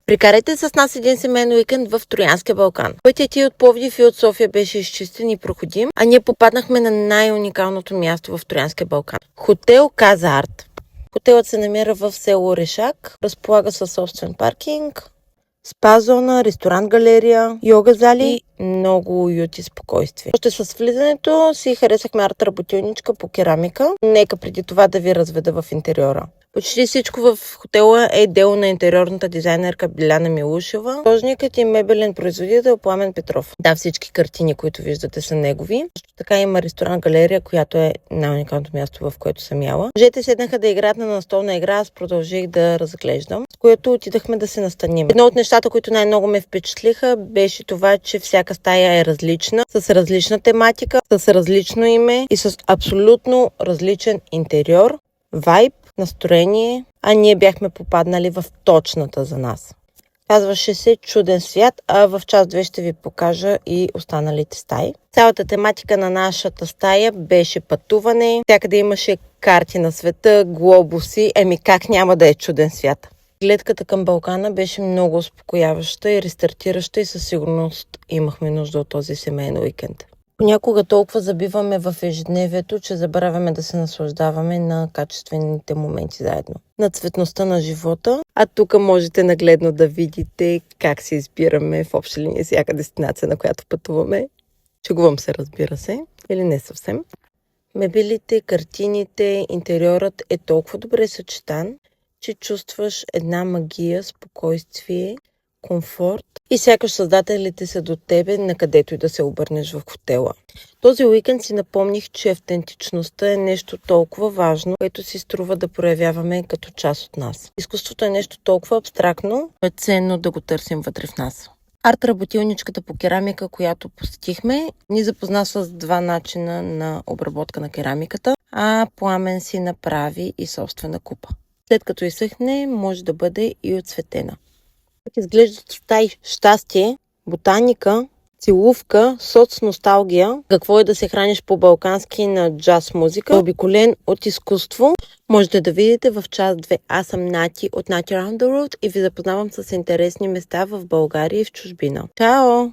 Прикарайте с нас един семейен уикенд в Троянския Балкан. Пътят и от Пловдив и от София беше изчистен и проходим, а ние попаднахме на най-уникалното място в Троянския Балкан. Хотел Каза Арт. Хотелът се намира в село Орешак, разполага със собствен паркинг, спа зона, ресторант, галерия, йога зали и много уют и спокойствие. Още с влизането си харесахме арт-работилничка по керамика. Нека преди това да ви разведа в интериора. Почти всичко в хотела е дело на интериорната дизайнерка Биляна Милушева. Художникът и мебелен производител Пламен Петров. Да, всички картини, които виждате, са негови. Също така има ресторант-галерия, която е най-уникалното място, в което съм яла. Мъжете седнаха да играят на настолна игра, аз продължих да разглеждам, с което отидахме да се настаним. Едно от нещата, които най-много ме впечатлиха, беше това, че всяка стая е различна, с различна тематика, с различно име и с абсолютно различен интериор, вайб, настроение, а ние бяхме попаднали в точната за нас. Казваше се Чуден свят, а в част 2 ще ви покажа и останалите стаи. Цялата тематика на нашата стая беше пътуване, всякъде имаше карти на света, глобуси, как няма да е чуден свят. Гледката към Балкана беше много успокояваща и рестартираща и със сигурност имахме нужда от този семейен уикенд. Понякога толкова забиваме в ежедневието, че забравяме да се наслаждаваме на качествените моменти заедно. На цветността на живота, а тук можете нагледно да видите как се избираме в обща линия всяка дестинация, на която пътуваме. Шегувам се, разбира се, или не съвсем. Мебелите, картините, интериорът е толкова добре съчетан, че чувстваш една магия, спокойствие, комфорт и сякаш създателите са до тебе, на където и да се обърнеш в хотела. Този уикенд си напомних, че автентичността е нещо толкова важно, което си струва да проявяваме като част от нас. Изкуството е нещо толкова абстрактно, е ценно да го търсим вътре в нас. Арт-работилничката по керамика, която посетихме, ни запозна с 2 начина на обработка на керамиката, а Пламен си направи и собствена купа. След като изсъхне, може да бъде и оцветена. Изглеждат стаи щастие, ботаника, целувка, соцносталгия, какво е да се храниш по-балкански на джаз музика, обиколен от изкуство. Можете да видите в част 2. Аз съм Нати от Nati Around the World и ви запознавам с интересни места в България и в чужбина. Чао!